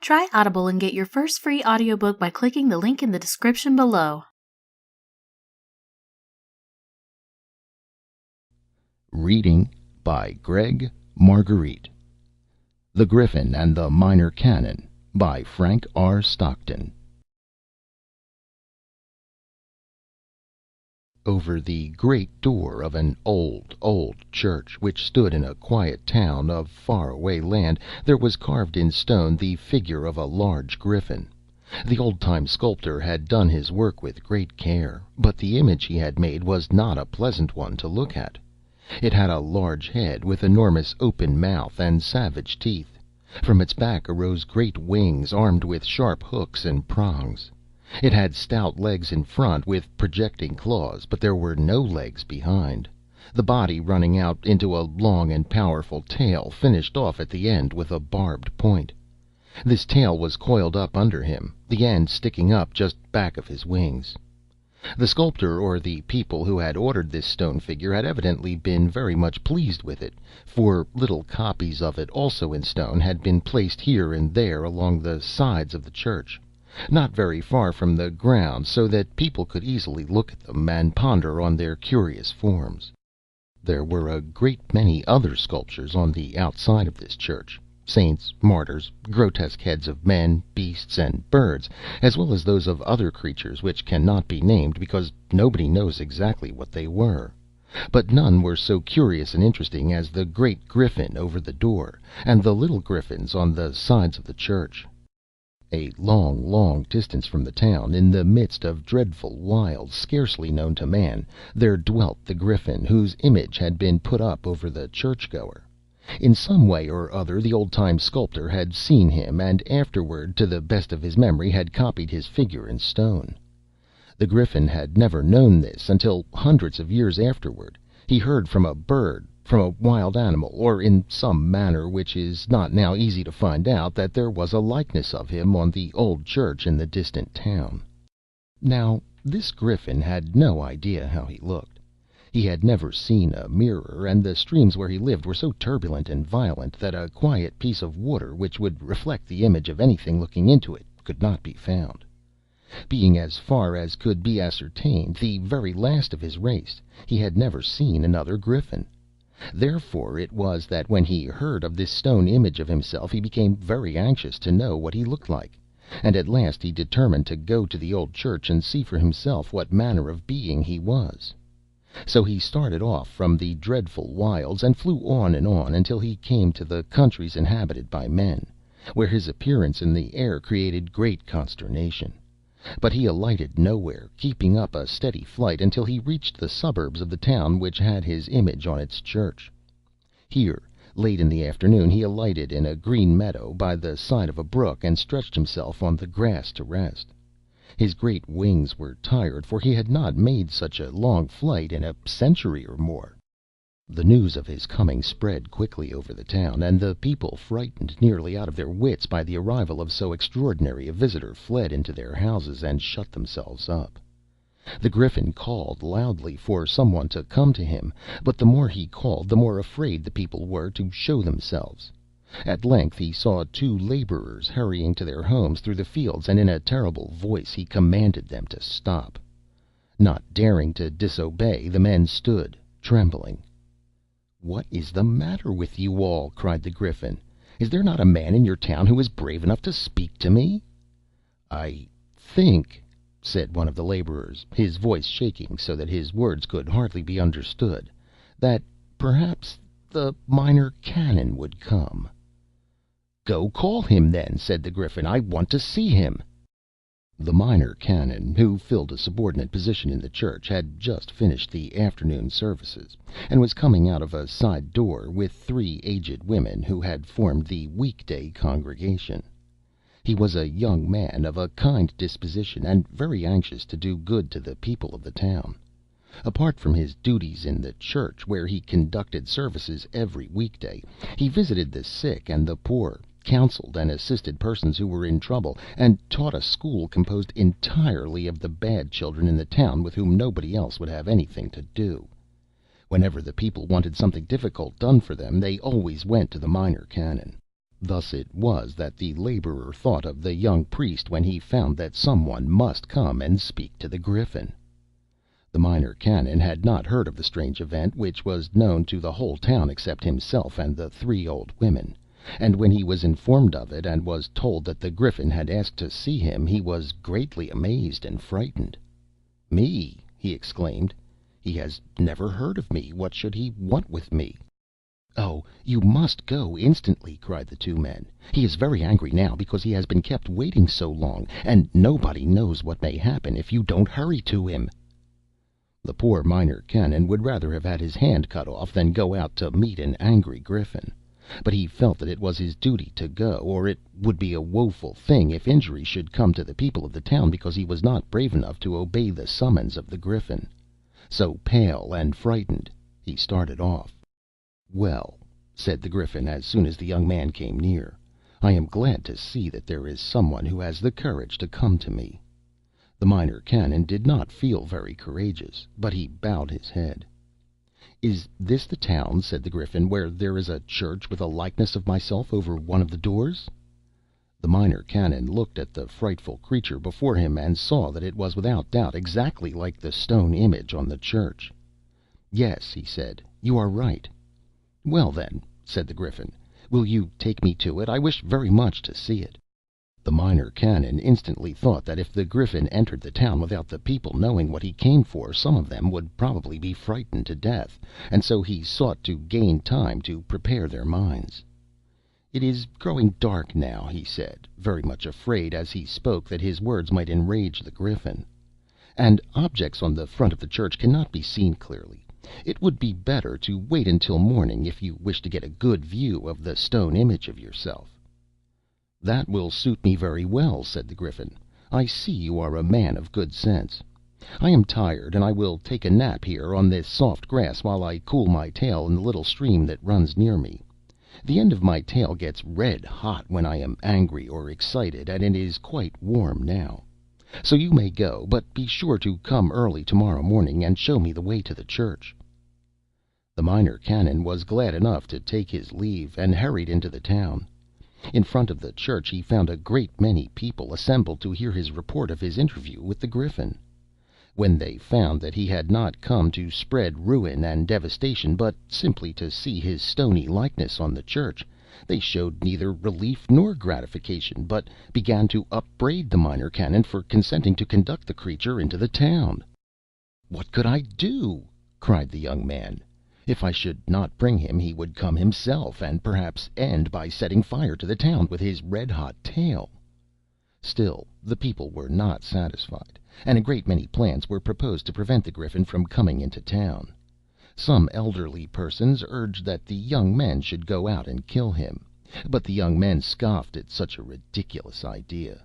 Try Audible and get your first free audiobook by clicking the link in the description below. Reading by Greg Marguerite. The Griffin and the Minor Canon by Frank R. Stockton. Over the great door of an old church, which stood in a quiet town of far-away land, there was carved in stone the figure of a large griffin. The old-time sculptor had done his work with great care, but the image he had made was not a pleasant one to look at. It had a large head, with enormous open mouth and savage teeth. From its back arose great wings, armed with sharp hooks and prongs. It had stout legs in front, with projecting claws, but there were no legs behind, the body running out into a long and powerful tail, finished off at the end with a barbed point. This tail was coiled up under him, the end sticking up just back of his wings. The sculptor, or the people who had ordered this stone figure, had evidently been very much pleased with it, for little copies of it, also in stone, had been placed here and there along the sides of the church, not very far from the ground, so that people could easily look at them and ponder on their curious forms. There were a great many other sculptures on the outside of this church: saints, martyrs, grotesque heads of men, beasts, and birds, as well as those of other creatures which cannot be named, because nobody knows exactly what they were. But none were so curious and interesting as the great griffin over the door, and the little griffins on the sides of the church. A long distance from the town, in the midst of dreadful wilds scarcely known to man, there dwelt the griffin whose image had been put up over the church-goer. In some way or other the old-time sculptor had seen him, and afterward, to the best of his memory, had copied his figure in stone. The griffin had never known this until, hundreds of years afterward, he heard from a bird, from a wild animal, or in some manner which is not now easy to find out, that there was a likeness of him on the old church in the distant town. Now this griffin had no idea how he looked. He had never seen a mirror, and the streams where he lived were so turbulent and violent that a quiet piece of water which would reflect the image of anything looking into it could not be found. Being, as far as could be ascertained, the very last of his race, he had never seen another griffin. Therefore it was that when he heard of this stone image of himself he became very anxious to know what he looked like, and at last he determined to go to the old church and see for himself what manner of being he was. So he started off from the dreadful wilds, and flew on and on until he came to the countries inhabited by men, where his appearance in the air created great consternation. But he alighted nowhere, keeping up a steady flight until he reached the suburbs of the town which had his image on its church. Here, late in the afternoon, he alighted in a green meadow by the side of a brook, and stretched himself on the grass to rest. His great wings were tired, for he had not made such a long flight in a century or more. The news of his coming spread quickly over the town, and the people, frightened nearly out of their wits by the arrival of so extraordinary a visitor, fled into their houses and shut themselves up. The griffin called loudly for some one to come to him, but the more he called the more afraid the people were to show themselves. At length he saw two laborers hurrying to their homes through the fields, and in a terrible voice he commanded them to stop. Not daring to disobey, the men stood trembling. "What is the matter with you all?" cried the griffin. "Is there not a man in your town who is brave enough to speak to me?" "I think," said one of the laborers, his voice shaking so that his words could hardly be understood, "that perhaps the Minor Canon would come." "Go call him, then," said the griffin. "I want to see him." The Minor Canon, who filled a subordinate position in the church, had just finished the afternoon services, and was coming out of a side door with three aged women who had formed the week-day congregation. He was a young man of a kind disposition, and very anxious to do good to the people of the town. Apart from his duties in the church, where he conducted services every week-day, he visited the sick and the poor, counseled and assisted persons who were in trouble, and taught a school composed entirely of the bad children in the town, with whom nobody else would have anything to do. Whenever the people wanted something difficult done for them, they always went to the Minor Canon. Thus it was that the laborer thought of the young priest when he found that some one must come and speak to the Griffin. The Minor Canon had not heard of the strange event, which was known to the whole town except himself and the three old women, and when he was informed of it, and was told that the Griffin had asked to see him, he was greatly amazed and frightened. "Me!" he exclaimed. "He has never heard of me. What should he want with me?" "Oh, you must go instantly!" cried the two men. "He is very angry now because he has been kept waiting so long, and nobody knows what may happen if you don't hurry to him." The poor Minor Canon would rather have had his hand cut off than go out to meet an angry Griffin, but he felt that it was his duty to go, or it would be a woeful thing if injury should come to the people of the town because he was not brave enough to obey the summons of the Griffin. So, pale and frightened, he started off. "Well," said the Griffin as soon as the young man came near, "I am glad to see that there is some one who has the courage to come to me." The Minor Canon did not feel very courageous, but he bowed his head. "Is this the town," said the Griffin, "where there is a church with a likeness of myself over one of the doors?" The Minor Canon looked at the frightful creature before him, and saw that it was without doubt exactly like the stone image on the church. "Yes," he said, "you are right." "Well, then," said the Griffin, "will you take me to it? I wish very much to see it." The Minor Canon instantly thought that if the Griffin entered the town without the people knowing what he came for, some of them would probably be frightened to death, and so he sought to gain time to prepare their minds. "It is growing dark now," he said, very much afraid as he spoke that his words might enrage the Griffin, "and objects on the front of the church cannot be seen clearly. It would be better to wait until morning if you wish to get a good view of the stone image of yourself." "That will suit me very well," said the Griffin. "I see you are a man of good sense. I am tired, and I will take a nap here on this soft grass while I cool my tail in the little stream that runs near me. The end of my tail gets red hot when I am angry or excited, and it is quite warm now. So you may go, but be sure to come early tomorrow morning and show me the way to the church." The Minor Canon was glad enough to take his leave, and hurried into the town. In front of the church he found a great many people assembled to hear his report of his interview with the Griffin. When they found that he had not come to spread ruin and devastation, but simply to see his stony likeness on the church, they showed neither relief nor gratification, but began to upbraid the Minor Canon for consenting to conduct the creature into the town. "What could I do?" cried the young man. "If I should not bring him, he would come himself, and perhaps end by setting fire to the town with his red-hot tail." Still the people were not satisfied, and a great many plans were proposed to prevent the Griffin from coming into town. Some elderly persons urged that the young men should go out and kill him, but the young men scoffed at such a ridiculous idea.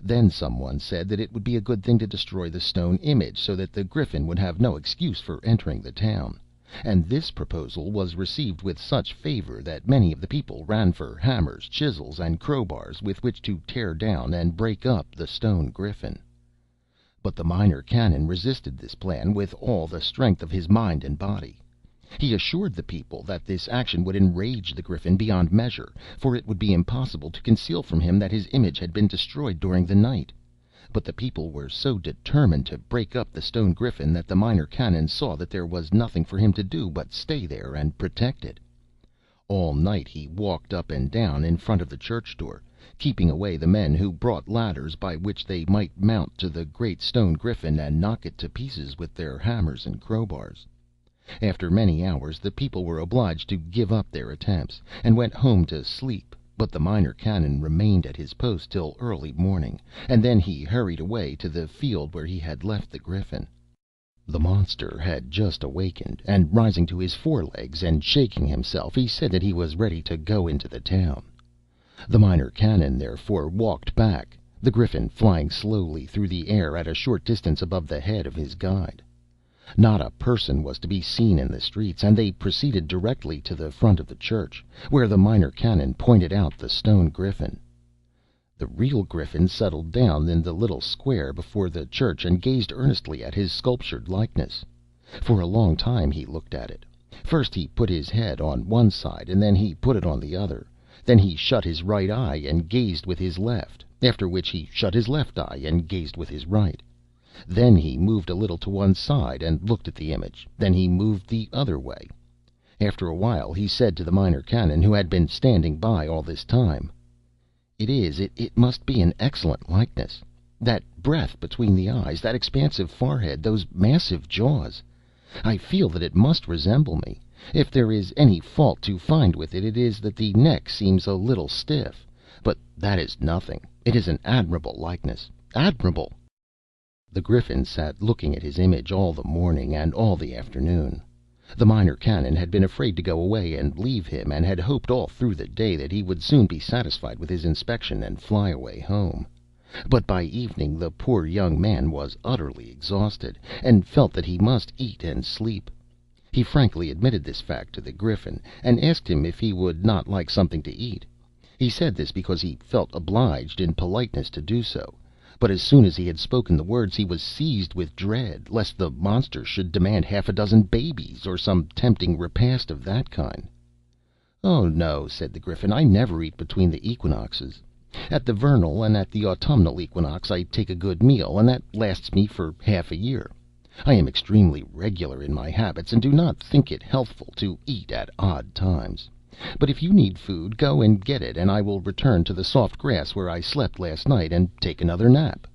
Then some one said that it would be a good thing to destroy the stone image, so that the Griffin would have no excuse for entering the town, and this proposal was received with such favor that many of the people ran for hammers, chisels, and crowbars with which to tear down and break up the stone Griffin. But the Minor Canon resisted this plan with all the strength of his mind and body. He assured the people that this action would enrage the Griffin beyond measure, for it would be impossible to conceal from him that his image had been destroyed during the night. But the people were so determined to break up the stone Griffin that the Minor Canon saw that there was nothing for him to do but stay there and protect it. All night he walked up and down in front of the church door, keeping away the men who brought ladders by which they might mount to the great stone Griffin and knock it to pieces with their hammers and crowbars. After many hours the people were obliged to give up their attempts, and went home to sleep. But the Minor Canon remained at his post till early morning, and then he hurried away to the field where he had left the Griffin. The monster had just awakened, and rising to his forelegs and shaking himself, he said that he was ready to go into the town. The Minor Canon therefore walked back, the Griffin flying slowly through the air at a short distance above the head of his guide. Not a person was to be seen in the streets, and they proceeded directly to the front of the church, where the Minor Canon pointed out the stone Griffin. The real Griffin settled down in the little square before the church, and gazed earnestly at his sculptured likeness. For a long time he looked at it. First he put his head on one side, and then he put it on the other, Then he shut his right eye and gazed with his left, after which he shut his left eye and gazed with his right. Then he moved a little to one side and looked at the image. Then he moved the other way. After a while he said to the Minor Canon, who had been standing by all this time, It must be an excellent likeness. That breadth between the eyes, that expansive forehead, those massive jaws. I feel that it must resemble me. If there is any fault to find with it, it is that the neck seems a little stiff. But that is nothing. It is an admirable likeness. Admirable!" The Griffin sat looking at his image all the morning and all the afternoon. The Minor Canon had been afraid to go away and leave him, and had hoped all through the day that he would soon be satisfied with his inspection and fly away home. But by evening the poor young man was utterly exhausted, and felt that he must eat and sleep. He frankly admitted this fact to the Griffin, and asked him if he would not like something to eat. He said this because he felt obliged in politeness to do so. But as soon as he had spoken the words he was seized with dread, lest the monster should demand half a dozen babies, or some tempting repast of that kind. "Oh no," said the Griffin, "I never eat between the equinoxes. At the vernal and at the autumnal equinox I take a good meal, and that lasts me for half a year. I am extremely regular in my habits, and do not think it healthful to eat at odd times. But if you need food, go and get it, and I will return to the soft grass where I slept last night, and take another nap."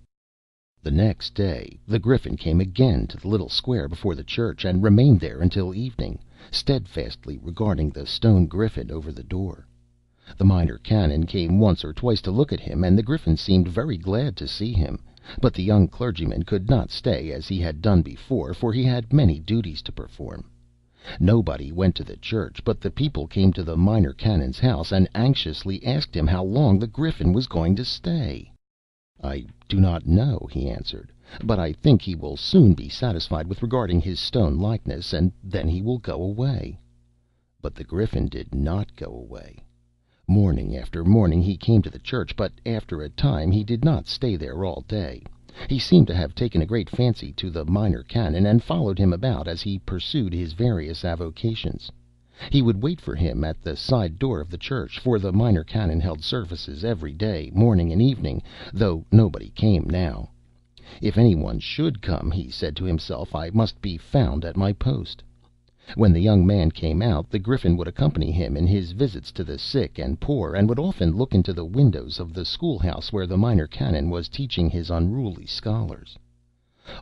The next day the Griffin came again to the little square before the church, and remained there until evening, steadfastly regarding the stone griffin over the door. The Minor Canon came once or twice to look at him, and the Griffin seemed very glad to see him. But the young clergyman could not stay as he had done before, for he had many duties to perform. Nobody went to the church, but the people came to the Minor Canon's house, and anxiously asked him how long the Griffin was going to stay. "I do not know," he answered, "but I think he will soon be satisfied with regarding his stone likeness, and then he will go away." But the Griffin did not go away. Morning after morning he came to the church, but after a time he did not stay there all day. He seemed to have taken a great fancy to the Minor Canon, and followed him about as he pursued his various avocations. He would wait for him at the side door of the church, for the Minor Canon held services every day, morning and evening, though nobody came now. If any one should come, he said to himself, I must be found at my post. When the young man came out, the Griffin would accompany him in his visits to the sick and poor, and would often look into the windows of the schoolhouse where the Minor Canon was teaching his unruly scholars.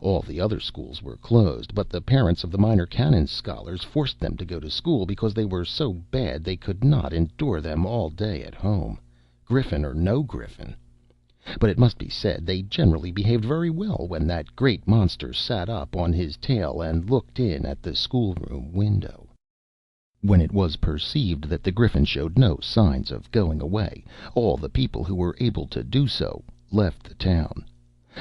All the other schools were closed, but the parents of the Minor Canon's scholars forced them to go to school, because they were so bad they could not endure them all day at home, Griffin or no Griffin. But it must be said they generally behaved very well when that great monster sat up on his tail and looked in at the schoolroom window. When it was perceived that the Griffin showed no signs of going away, all the people who were able to do so left the town.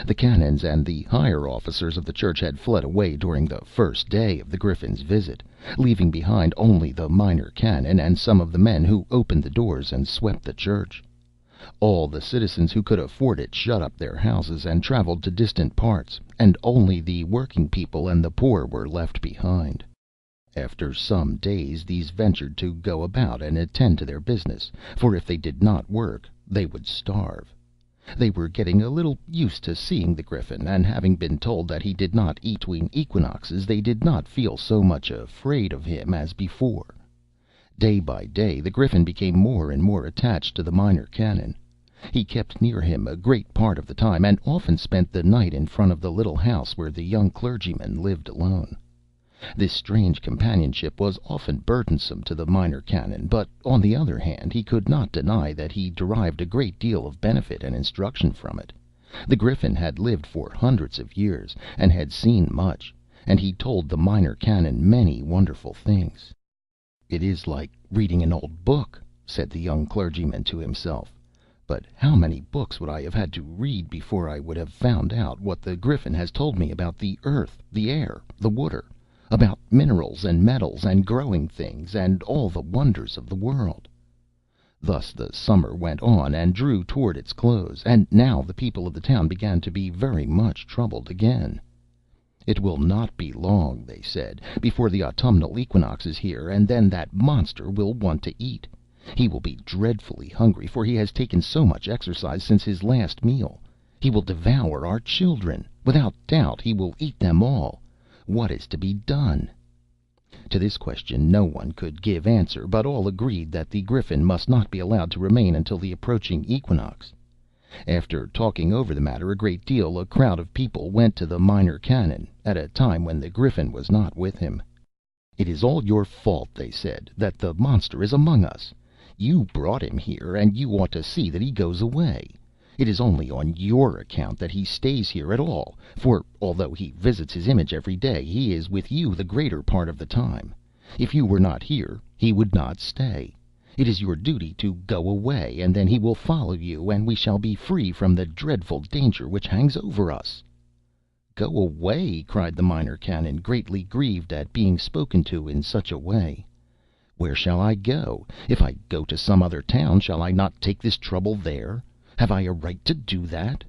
The canons and the higher officers of the church had fled away during the first day of the Griffin's visit, leaving behind only the Minor Canon and some of the men who opened the doors and swept the church. All the citizens who could afford it shut up their houses and traveled to distant parts, and only the working people and the poor were left behind. After some days these ventured to go about and attend to their business, for if they did not work they would starve. They were getting a little used to seeing the Griffin, and having been told that he did not eat between equinoxes, they did not feel so much afraid of him as before. Day by day the Griffin became more and more attached to the Minor Canon. He kept near him a great part of the time, and often spent the night in front of the little house where the young clergyman lived alone. This strange companionship was often burdensome to the Minor Canon, but, on the other hand, he could not deny that he derived a great deal of benefit and instruction from it. The Griffin had lived for hundreds of years, and had seen much, and he told the Minor Canon many wonderful things. "It is like reading an old book," said the young clergyman to himself. "But how many books would I have had to read before I would have found out what the Griffin has told me about the earth, the air, the water, about minerals and metals and growing things, and all the wonders of the world." Thus the summer went on and drew toward its close, and now the people of the town began to be very much troubled again. "It will not be long," they said, "before the autumnal equinox is here, and then that monster will want to eat. He will be dreadfully hungry, for he has taken so much exercise since his last meal. He will devour our children. Without doubt he will eat them all. What is to be done?" To this question no one could give answer, but all agreed that the Griffin must not be allowed to remain until the approaching equinox. After talking over the matter a great deal, a crowd of people went to the Minor Canon, at a time when the Griffin was not with him. "It is all your fault," they said, "that the monster is among us. You brought him here, and you ought to see that he goes away. It is only on your account that he stays here at all, for although he visits his image every day, he is with you the greater part of the time. If you were not here, he would not stay. It is your duty to go away, and then he will follow you, and we shall be free from the dreadful danger which hangs over us." "Go away!" cried the Minor Canon, greatly grieved at being spoken to in such a way. "Where shall I go? If I go to some other town, shall I not take this trouble there? Have I a right to do that?"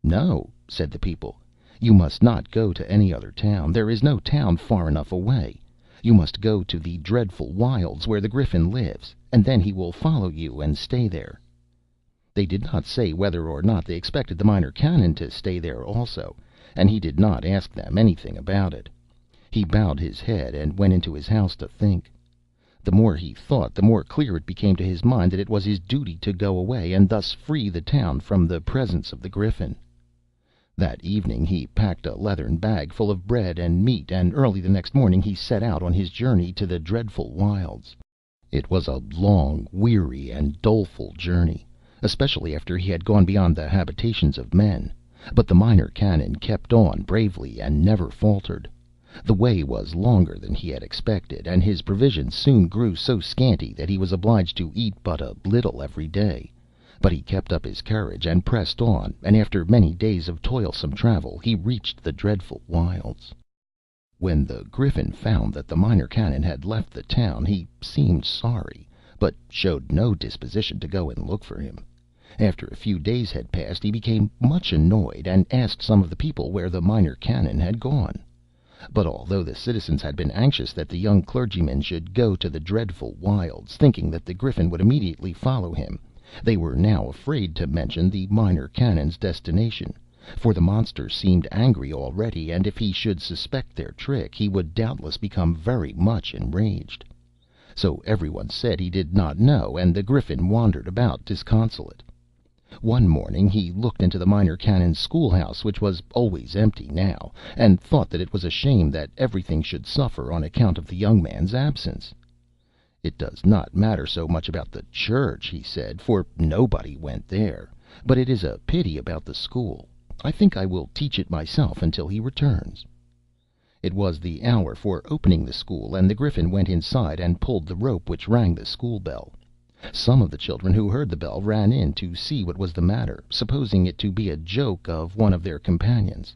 "No," said the people, "you must not go to any other town. There is no town far enough away. You must go to the dreadful wilds where the Griffin lives, and then he will follow you and stay there." They did not say whether or not they expected the Minor Canon to stay there also, and he did not ask them anything about it. He bowed his head and went into his house to think. The more he thought, the more clear it became to his mind that it was his duty to go away, and thus free the town from the presence of the Griffin. That evening he packed a leathern bag full of bread and meat, and early the next morning he set out on his journey to the dreadful wilds. It was a long, weary, and doleful journey, especially after he had gone beyond the habitations of men, but the Minor Canon kept on bravely and never faltered. The way was longer than he had expected, and his provisions soon grew so scanty that he was obliged to eat but a little every day. But he kept up his courage and pressed on, and after many days of toilsome travel he reached the dreadful wilds. When the Griffin found that the Minor Canon had left the town, he seemed sorry, but showed no disposition to go and look for him. After a few days had passed, he became much annoyed, and asked some of the people where the Minor Canon had gone. But although the citizens had been anxious that the young clergyman should go to the dreadful wilds, thinking that the Griffin would immediately follow him, they were now afraid to mention the Minor Canon's destination, for the monster seemed angry already, and if he should suspect their trick, he would doubtless become very much enraged. So everyone said he did not know, and the Griffin wandered about disconsolate. One morning he looked into the Minor Canon's schoolhouse, which was always empty now, and thought that it was a shame that everything should suffer on account of the young man's absence. "It does not matter so much about the church," he said, "for nobody went there, but it is a pity about the school. I think I will teach it myself until he returns." It was the hour for opening the school, and the Griffin went inside and pulled the rope which rang the school bell. Some of the children who heard the bell ran in to see what was the matter, supposing it to be a joke of one of their companions,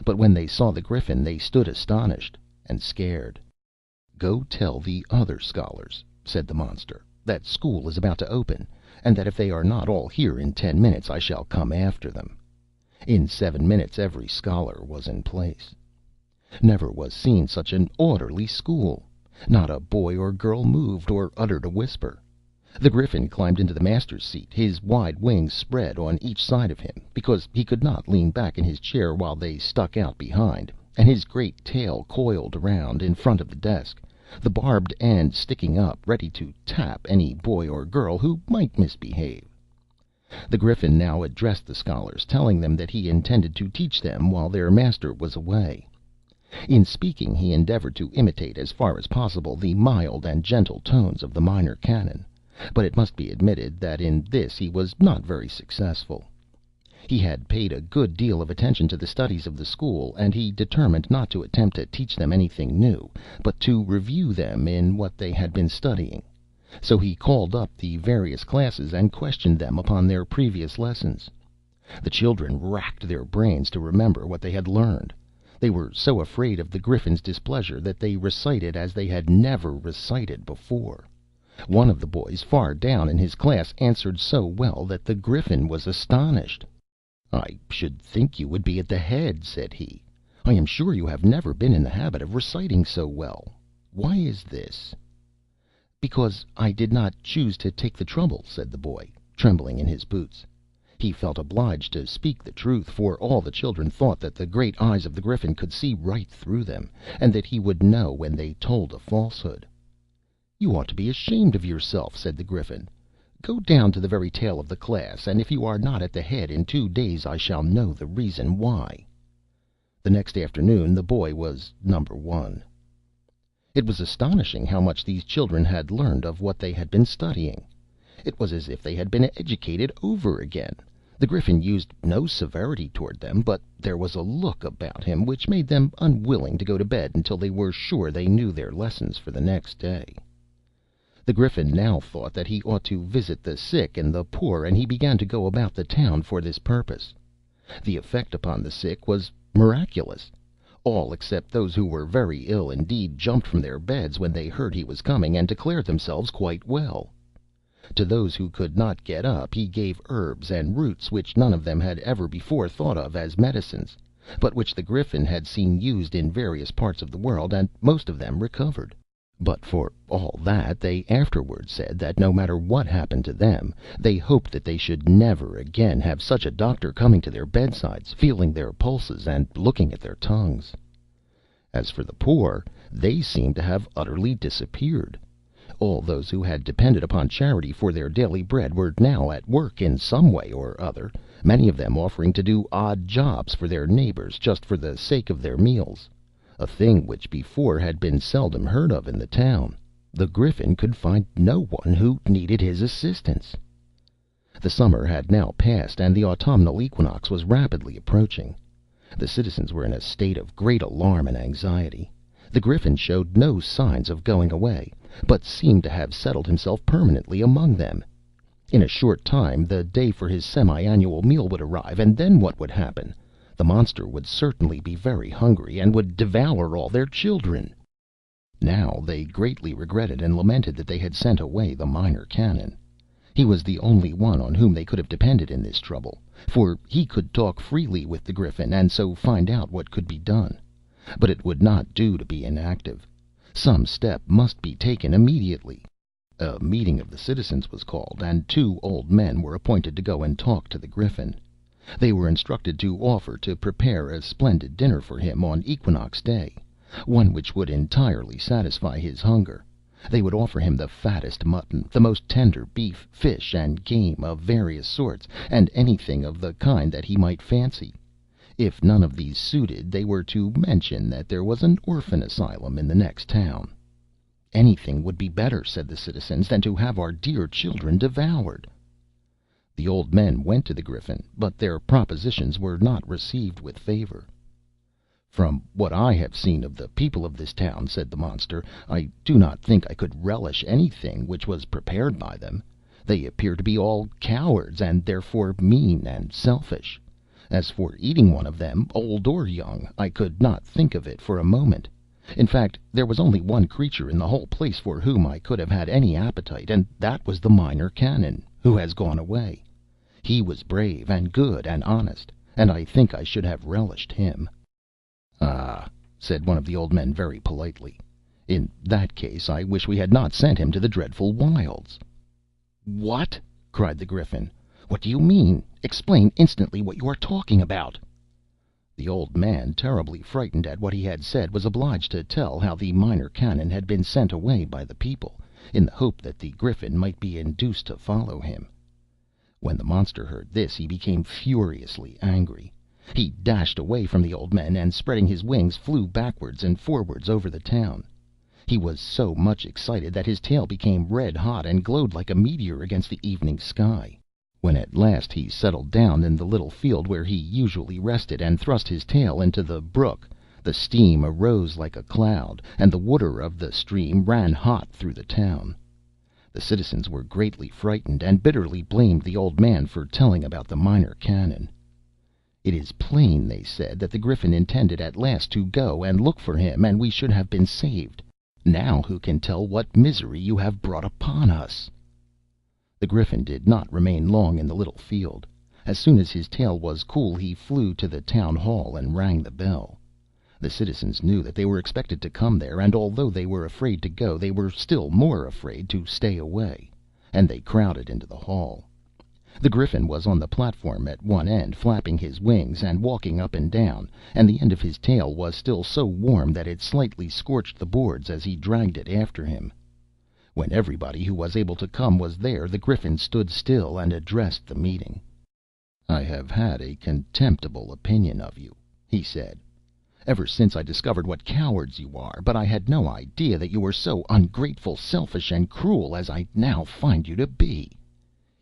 but when they saw the Griffin they stood astonished and scared. "Go tell the other scholars," said the monster, "that school is about to open, and that if they are not all here in 10 minutes I shall come after them." In 7 minutes every scholar was in place. Never was seen such an orderly school. Not a boy or girl moved or uttered a whisper. The Griffin climbed into the master's seat, his wide wings spread on each side of him, because he could not lean back in his chair while they stuck out behind, and his great tail coiled around in front of the desk, the barbed end sticking up, ready to tap any boy or girl who might misbehave. The Griffin now addressed the scholars, telling them that he intended to teach them while their master was away. In speaking he endeavored to imitate as far as possible the mild and gentle tones of the Minor Canon, but it must be admitted that in this he was not very successful. He had paid a good deal of attention to the studies of the school, and he determined not to attempt to teach them anything new, but to review them in what they had been studying. So he called up the various classes and questioned them upon their previous lessons. The children racked their brains to remember what they had learned. They were so afraid of the Griffin's displeasure that they recited as they had never recited before. One of the boys far down in his class answered so well that the Griffin was astonished. "I should think you would be at the head," said he. "I am sure you have never been in the habit of reciting so well. Why is this?" "Because I did not choose to take the trouble," said the boy, trembling in his boots. He felt obliged to speak the truth, for all the children thought that the great eyes of the Griffin could see right through them, and that he would know when they told a falsehood. "You ought to be ashamed of yourself," said the Griffin. "Go down to the very tail of the class, and if you are not at the head in 2 days I shall know the reason why." The next afternoon the boy was number 1. It was astonishing how much these children had learned of what they had been studying. It was as if they had been educated over again. The Griffin used no severity toward them, but there was a look about him which made them unwilling to go to bed until they were sure they knew their lessons for the next day. The Griffin now thought that he ought to visit the sick and the poor, and he began to go about the town for this purpose. The effect upon the sick was miraculous. All except those who were very ill indeed jumped from their beds when they heard he was coming, and declared themselves quite well. To those who could not get up he gave herbs and roots which none of them had ever before thought of as medicines, but which the Griffin had seen used in various parts of the world, and most of them recovered. But for all that, they afterward said that no matter what happened to them, they hoped that they should never again have such a doctor coming to their bedsides, feeling their pulses and looking at their tongues. As for the poor, they seemed to have utterly disappeared. All those who had depended upon charity for their daily bread were now at work in some way or other, many of them offering to do odd jobs for their neighbors just for the sake of their meals, a thing which before had been seldom heard of in the town. The Griffin could find no one who needed his assistance. The summer had now passed, and the autumnal equinox was rapidly approaching. The citizens were in a state of great alarm and anxiety. The Griffin showed no signs of going away, but seemed to have settled himself permanently among them. In a short time the day for his semi-annual meal would arrive, and then what would happen? The monster would certainly be very hungry, and would devour all their children. Now they greatly regretted and lamented that they had sent away the Minor Canon. He was the only one on whom they could have depended in this trouble, for he could talk freely with the Griffin, and so find out what could be done. But it would not do to be inactive. Some step must be taken immediately. A meeting of the citizens was called, and 2 old men were appointed to go and talk to the Griffin. They were instructed to offer to prepare a splendid dinner for him on Equinox Day, one which would entirely satisfy his hunger. They would offer him the fattest mutton, the most tender beef, fish, and game of various sorts, and anything of the kind that he might fancy. If none of these suited, they were to mention that there was an orphan asylum in the next town. "Anything would be better," said the citizens, "than to have our dear children devoured." The old men went to the Griffin, but their propositions were not received with favor. "From what I have seen of the people of this town," said the monster, "I do not think I could relish anything which was prepared by them. They appear to be all cowards, and therefore mean and selfish. As for eating one of them, old or young, I could not think of it for a moment. In fact, there was only one creature in the whole place for whom I could have had any appetite, and that was the Minor Canon, who has gone away. He was brave and good and honest, and I think I should have relished him." "Ah," said one of the old men very politely, "in that case I wish we had not sent him to the dreadful wilds." "What?" cried the Griffin. "What do you mean? Explain instantly what you are talking about." The old man, terribly frightened at what he had said, was obliged to tell how the Minor Canon had been sent away by the people, in the hope that the Griffin might be induced to follow him. When the monster heard this he became furiously angry. He dashed away from the old men, and spreading his wings flew backwards and forwards over the town. He was so much excited that his tail became red hot and glowed like a meteor against the evening sky. When at last he settled down in the little field where he usually rested, and thrust his tail into the brook, the steam arose like a cloud, and the water of the stream ran hot through the town. The citizens were greatly frightened, and bitterly blamed the old man for telling about the Minor Canon. "It is plain," they said, "that the Griffin intended at last to go and look for him, and we should have been saved. Now who can tell what misery you have brought upon us?" The Griffin did not remain long in the little field. As soon as his tail was cool he flew to the town hall and rang the bell. The citizens knew that they were expected to come there, and although they were afraid to go, they were still more afraid to stay away, and they crowded into the hall. The Griffin was on the platform at one end, flapping his wings and walking up and down, and the end of his tail was still so warm that it slightly scorched the boards as he dragged it after him. When everybody who was able to come was there, the Griffin stood still and addressed the meeting. "I have had a contemptible opinion of you," he said, "ever since I discovered what cowards you are, but I had no idea that you were so ungrateful, selfish, and cruel as I now find you to be.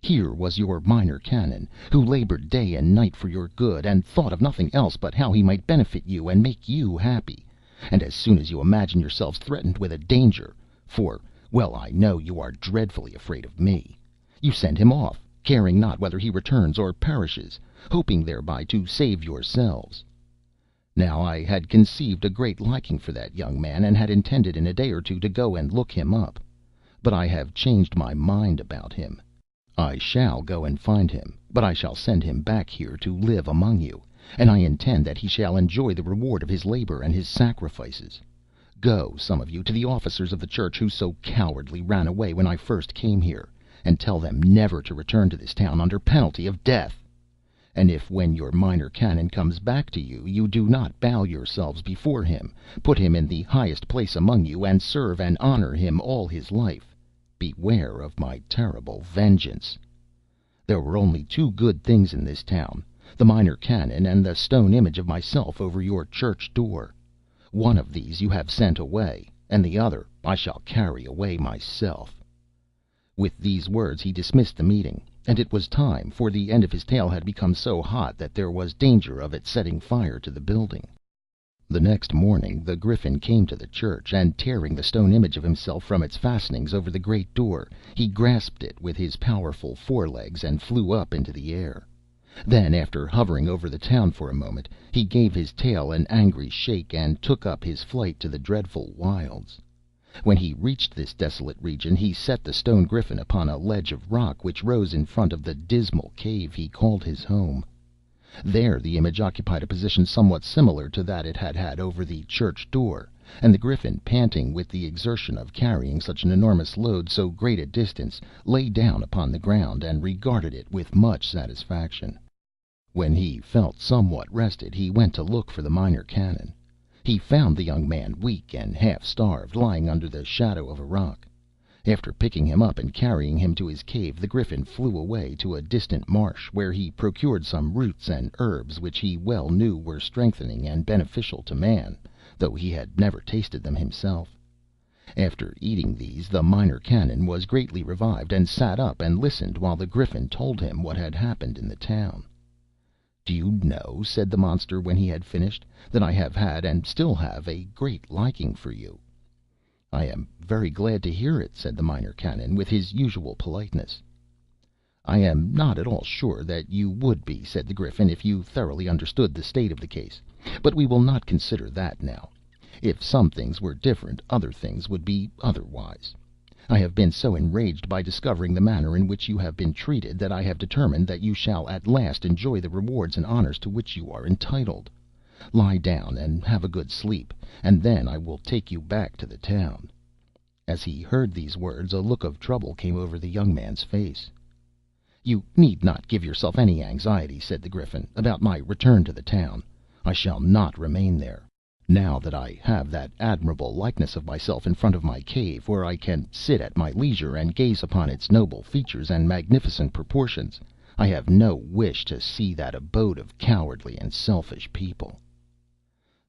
Here was your Minor Canon, who labored day and night for your good, and thought of nothing else but how he might benefit you and make you happy, and as soon as you imagine yourselves threatened with a danger, for, well, I know you are dreadfully afraid of me, you send him off, caring not whether he returns or perishes, hoping thereby to save yourselves. Now I had conceived a great liking for that young man, and had intended in a day or two to go and look him up, but I have changed my mind about him. I shall go and find him, but I shall send him back here to live among you, and I intend that he shall enjoy the reward of his labor and his sacrifices. Go, some of you, to the officers of the church who so cowardly ran away when I first came here, and tell them never to return to this town under penalty of death. And if when your Minor Canon comes back to you, you do not bow yourselves before him, put him in the highest place among you, and serve and honor him all his life, beware of my terrible vengeance. There were only two good things in this town, the Minor Canon and the stone image of myself over your church door. One of these you have sent away, and the other I shall carry away myself." With these words he dismissed the meeting, and it was time, for the end of his tail had become so hot that there was danger of its setting fire to the building. The next morning the Griffin came to the church, and tearing the stone image of himself from its fastenings over the great door, he grasped it with his powerful forelegs and flew up into the air. Then, after hovering over the town for a moment, he gave his tail an angry shake, and took up his flight to the dreadful wilds. When he reached this desolate region, he set the stone Griffin upon a ledge of rock which rose in front of the dismal cave he called his home. There the image occupied a position somewhat similar to that it had had over the church door, and the Griffin, panting with the exertion of carrying such an enormous load so great a distance, lay down upon the ground, and regarded it with much satisfaction. When he felt somewhat rested, he went to look for the Minor Canon. He found the young man weak and half starved, lying under the shadow of a rock. After picking him up and carrying him to his cave, the Griffin flew away to a distant marsh, where he procured some roots and herbs which he well knew were strengthening and beneficial to man, though he had never tasted them himself. After eating these, the Minor Canon was greatly revived, and sat up and listened while the Griffin told him what had happened in the town. "Do you know," said the monster when he had finished, "that I have had, and still have, a great liking for you?" "I am very glad to hear it," said the Minor Canon, with his usual politeness. "I am not at all sure that you would be," said the Griffin, "if you thoroughly understood the state of the case. But we will not consider that now. If some things were different, other things would be otherwise. I have been so enraged by discovering the manner in which you have been treated, that I have determined that you shall at last enjoy the rewards and honors to which you are entitled. Lie down and have a good sleep, and then I will take you back to the town." As he heard these words, a look of trouble came over the young man's face. "You need not give yourself any anxiety," said the Griffin, "about my return to the town. I shall not remain there. Now that I have that admirable likeness of myself in front of my cave, where I can sit at my leisure and gaze upon its noble features and magnificent proportions, I have no wish to see that abode of cowardly and selfish people."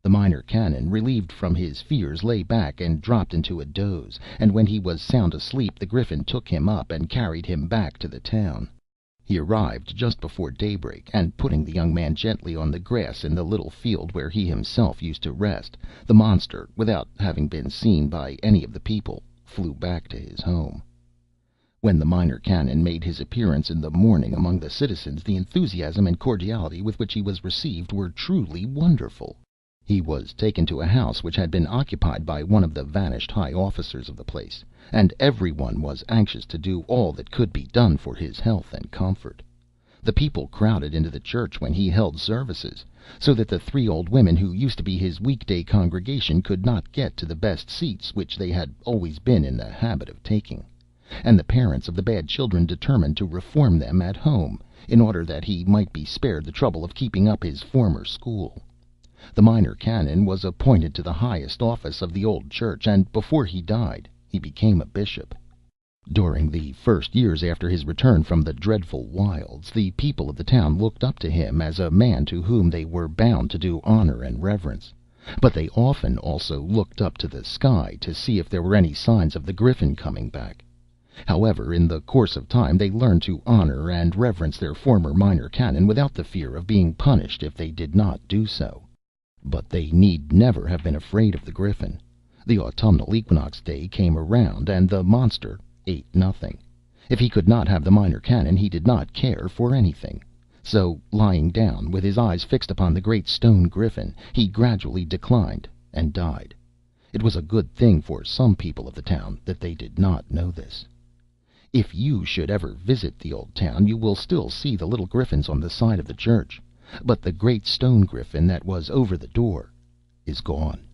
The Minor Canon, relieved from his fears, lay back and dropped into a doze, and when he was sound asleep the Griffin took him up and carried him back to the town. He arrived just before daybreak, and putting the young man gently on the grass in the little field where he himself used to rest, the monster, without having been seen by any of the people, flew back to his home. When the Minor Canon made his appearance in the morning among the citizens, the enthusiasm and cordiality with which he was received were truly wonderful. He was taken to a house which had been occupied by one of the vanished high officers of the place, and every one was anxious to do all that could be done for his health and comfort. The people crowded into the church when he held services, so that the three old women who used to be his weekday congregation could not get to the best seats which they had always been in the habit of taking, and the parents of the bad children determined to reform them at home, in order that he might be spared the trouble of keeping up his former school. The minor canon was appointed to the highest office of the old church, and before he died he became a bishop. During the first years after his return from the dreadful wilds, the people of the town looked up to him as a man to whom they were bound to do honor and reverence, but they often also looked up to the sky to see if there were any signs of the Griffin coming back. However, in the course of time they learned to honor and reverence their former minor canon without the fear of being punished if they did not do so. But they need never have been afraid of the Griffin. The autumnal equinox day came around, and the monster ate nothing. If he could not have the minor canon, he did not care for anything. So, lying down, with his eyes fixed upon the great stone Griffin, he gradually declined and died. It was a good thing for some people of the town that they did not know this. If you should ever visit the old town, you will still see the little griffins on the side of the church, but the great stone Griffin that was over the door is gone.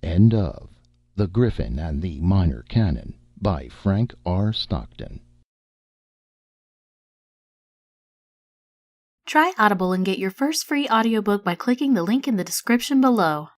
End of The Griffin and the Minor Canon by Frank R. Stockton. Try Audible and get your first free audiobook by clicking the link in the description below.